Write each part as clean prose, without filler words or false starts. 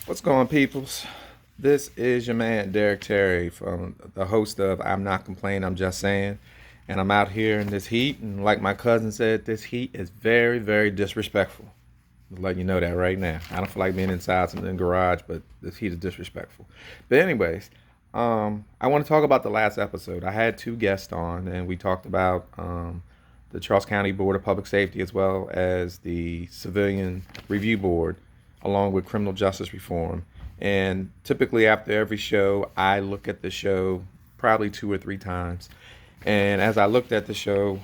What's going on, peoples? This is your man, Derek Terry, from the host of I'm Not Complaining, I'm Just Saying. And I'm out here in this heat. And like my cousin said, this heat is very, very disrespectful. I'll let you know that right now. I don't feel like being inside some in the garage, but this heat is disrespectful. But anyways, I want to talk about the last episode. I had two guests on, and we talked about the Charles County Board of Public Safety as well as the Civilian Review Board, along with criminal justice reform. And typically, after every show, I look at the show probably two or three times. And as I looked at the show,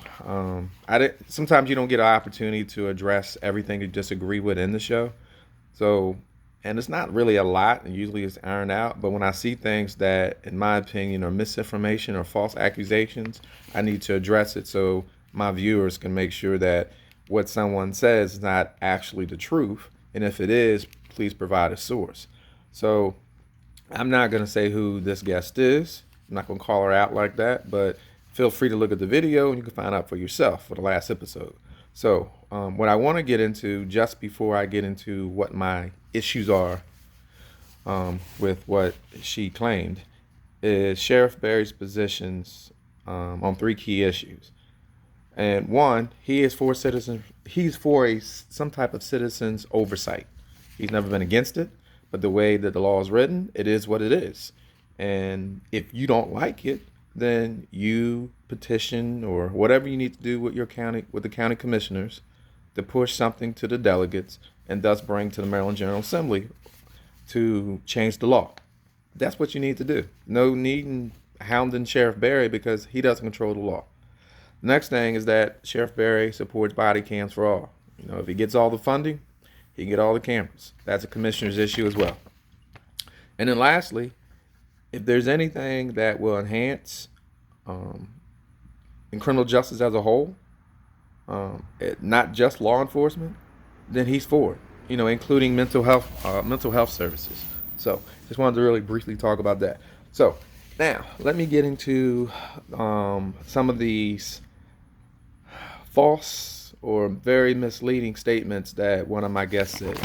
sometimes you don't get an opportunity to address everything you disagree with in the show. So, and it's not really a lot, and usually it's ironed out. But when I see things that, in my opinion, are misinformation or false accusations, I need to address it so my viewers can make sure that what someone says is not actually the truth. And if it is, please provide a source. So I'm not going to say who this guest is. I'm not going to call her out like that, but feel free to look at the video and you can find out for yourself for the last episode. So what I want to get into just before I get into what my issues are with what she claimed is Sheriff Berry's positions on three key issues. And one, he is for citizens. He's for some type of citizens oversight. He's never been against it, but the way that the law is written, it is what it is. And if you don't like it, then you petition or whatever you need to do with the county commissioners, to push something to the delegates and thus bring to the Maryland General Assembly to change the law. That's what you need to do. No need in hounding Sheriff Berry because he doesn't control the law. Next thing is that Sheriff Berry supports body cams for all. If he gets all the funding, he can get all the cameras. That's a commissioner's issue as well. And then lastly, if there's anything that will enhance in criminal justice as a whole, not just law enforcement, then he's for it. Including mental health services. So just wanted to really briefly talk about that. So now let me get into some of these false or very misleading statements that one of my guests said.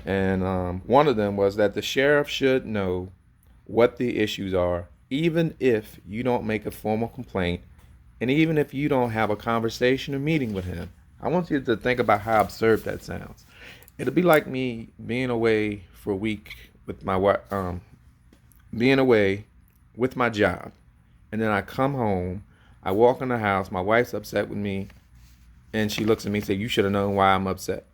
And one of them was that the sheriff should know what the issues are, even if you don't make a formal complaint, and even if you don't have a conversation or meeting with him. I want you to think about how absurd that sounds. It'll be like me being away for a week with my being away with my job, and then I come home, I walk in the house, my wife's upset with me, and she looks at me and says, "You should have known why I'm upset."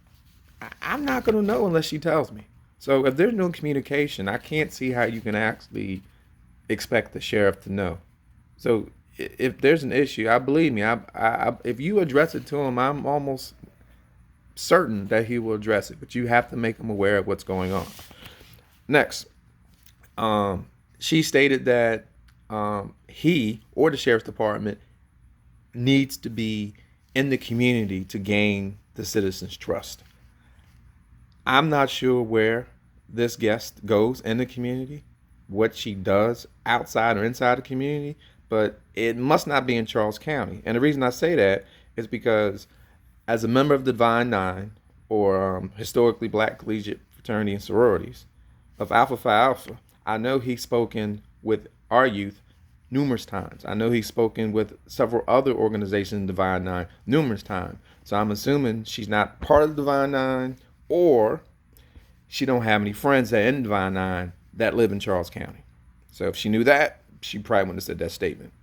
I'm not going to know unless she tells me. So if there's no communication, I can't see how you can actually expect the sheriff to know. So if there's an issue, believe me, if you address it to him, I'm almost certain that he will address it. But you have to make him aware of what's going on. Next, she stated that he or the sheriff's department needs to be in the community to gain the citizens' trust. I'm not sure where this guest goes in the community, what she does outside or inside the community, but it must not be in Charles County. And the reason I say that is because as a member of the Divine Nine, or historically black collegiate fraternity and sororities of Alpha Phi Alpha, I know he's spoken with our youth numerous times. I know he's spoken with several other organizations in Divine Nine numerous times. So I'm assuming she's not part of the Divine Nine, or she don't have any friends that are in Divine Nine that live in Charles County. So if she knew that, she probably wouldn't have said that statement.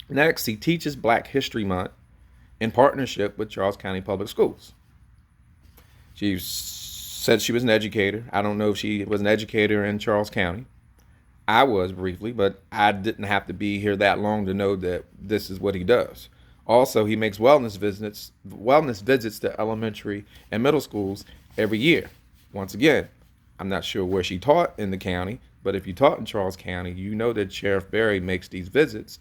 Next, he teaches Black History Month in partnership with Charles County Public Schools. She said she was an educator. I don't know if she was an educator in Charles County. I was briefly, but I didn't have to be here that long to know that this is what he does. Also, he makes wellness visits to elementary and middle schools every year. Once again, I'm not sure where she taught in the county, but if you taught in Charles County, you know that Sheriff Berry makes these visits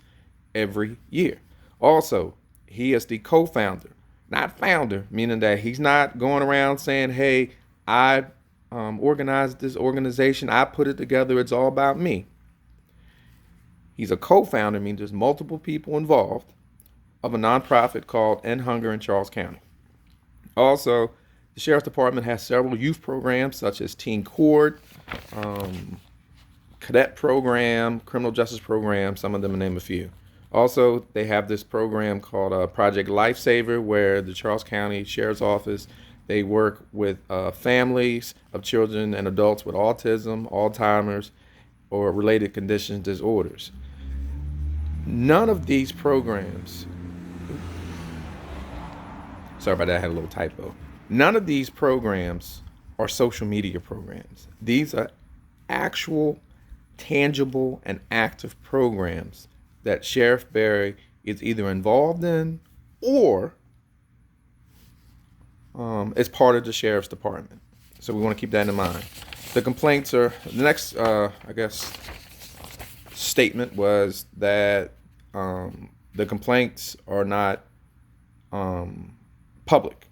every year. Also, he is the co-founder, not founder, meaning that he's not going around saying, "Hey, I organized this organization, I put it together, it's all about me." He's a co-founder, meaning there's multiple people involved, of a nonprofit called End Hunger in Charles County. Also, The Sheriff's Department has several youth programs such as Teen Court, cadet program, criminal justice program, some of them to name a few. Also, they have this program called Project Lifesaver, where the Charles County Sheriff's Office, they work with families of children and adults with autism, Alzheimer's, or related conditions, disorders. None of these programs, sorry about that, I had a little typo. None of these programs are social media programs. These are actual, tangible, and active programs that Sheriff Berry is either involved in or is part of the Sheriff's Department. So we want to keep that in mind. The complaints are, the next, statement was that the complaints are not public.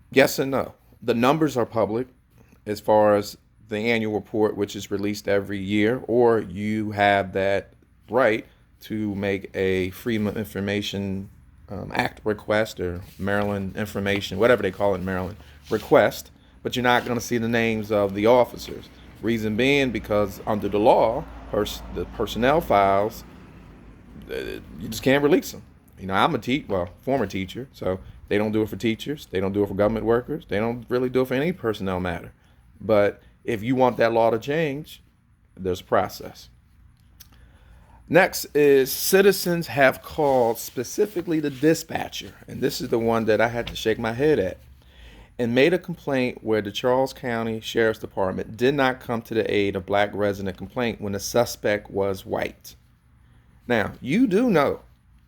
Yes and no. The numbers are public as far as the annual report, which is released every year, or you have that right to make a Freedom of Information Act request, or Maryland information, whatever they call it in Maryland, request, but you're not going to see the names of the officers. Reason being, because under the law, the personnel files, you just can't release them. You know, I'm a former teacher, so they don't do it for teachers. They don't do it for government workers. They don't really do it for any personnel matter. But if you want that law to change, there's a process. Next is citizens have called specifically the dispatcher, and this is the one that I had to shake my head at, and made a complaint where the Charles County Sheriff's Department did not come to the aid of black resident complaint when the suspect was white. Now, you do know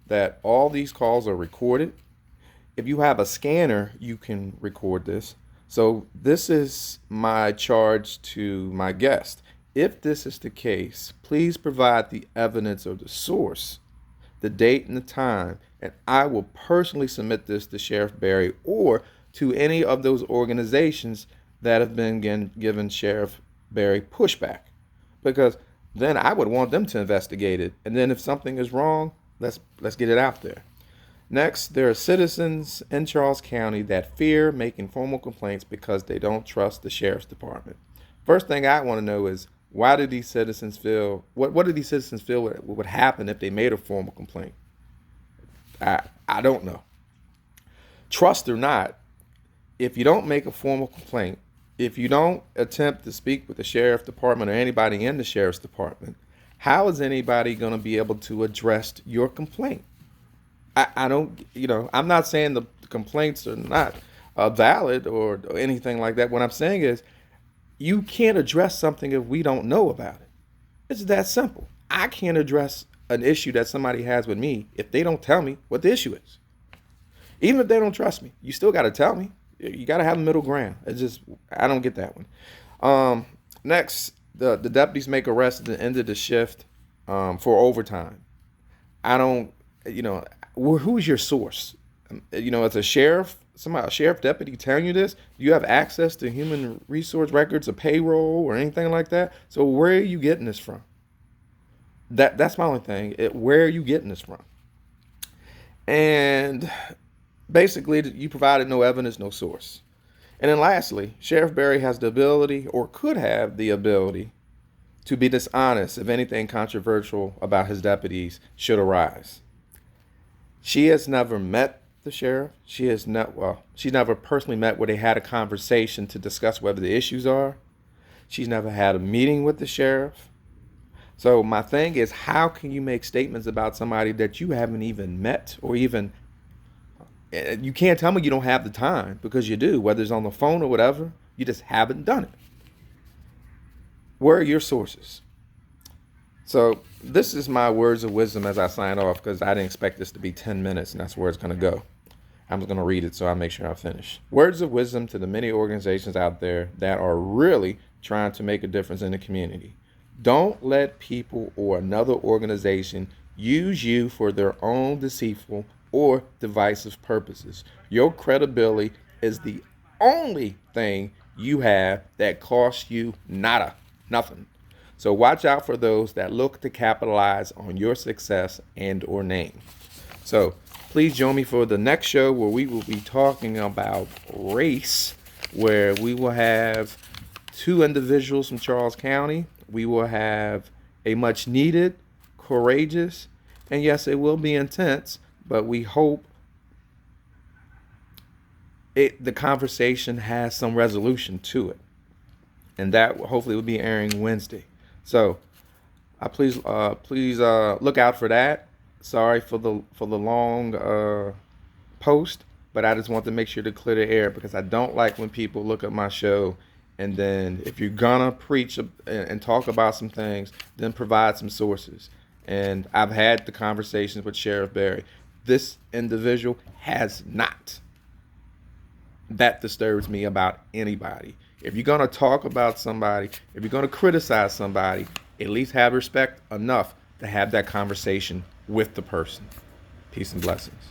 that all these calls are recorded. If you have a scanner, you can record this. So this is my charge to my guest. If this is the case, please provide the evidence of the source, the date and the time, and I will personally submit this to Sheriff Berry or to any of those organizations that have been given Sheriff Berry pushback, because then I would want them to investigate it. And then if something is wrong, let's get it out there. Next, there are citizens in Charles County that fear making formal complaints because they don't trust the Sheriff's Department. First thing I want to know is, why do these citizens feel, what do these citizens feel would happen if they made a formal complaint? I don't know. Trust or not, if you don't make a formal complaint, if you don't attempt to speak with the Sheriff's Department or anybody in the Sheriff's Department, how is anybody going to be able to address your complaint? I don't, I'm not saying the complaints are not valid or anything like that. What I'm saying is, you can't address something if we don't know about it. It's that simple. I can't address an issue that somebody has with me if they don't tell me what the issue is. Even if they don't trust me, you still got to tell me. You got to have a middle ground. It's just, I don't get that one. Next, the deputies make arrests at the end of the shift for overtime. I don't, who's your source? As a sheriff, a sheriff deputy telling you this, do you have access to human resource records, a payroll, or anything like that? So where are you getting this from? That's my only thing. Where are you getting this from? And basically, you provided no evidence, no source. And then lastly, Sheriff Berry has the ability, or could have the ability, to be dishonest if anything controversial about his deputies should arise. She has never met the sheriff. She's never personally met where they had a conversation to discuss whether the issues are. She's never had a meeting with the sheriff. So my thing is, how can you make statements about somebody that you haven't even met, or even, you can't tell me you don't have the time, because you do, whether it's on the phone or whatever, you just haven't done it. Where are your sources? So this is my words of wisdom as I sign off, because I didn't expect this to be 10 minutes, and that's where it's going to go. I'm just going to read it so I make sure I finish. Words of wisdom to the many organizations out there that are really trying to make a difference in the community. Don't let people or another organization use you for their own deceitful or divisive purposes. Your credibility is the only thing you have that costs you nothing. So watch out for those that look to capitalize on your success and or name. So Please join me for the next show where we will be talking about race, where we will have two individuals from Charles County. We will have a much needed, courageous, and yes, it will be intense, but we hope the conversation has some resolution to it. And that hopefully will be airing Wednesday. So please look out for that. Sorry for the long post, but I just want to make sure to clear the air because I don't like when people look at my show and then if you're gonna preach and talk about some things, then provide some sources. And I've had the conversations with Sheriff Berry. This individual has not. That disturbs me about anybody. If you're gonna talk about somebody, if you're gonna criticize somebody, at least have respect enough to have that conversation with the person. Peace and blessings.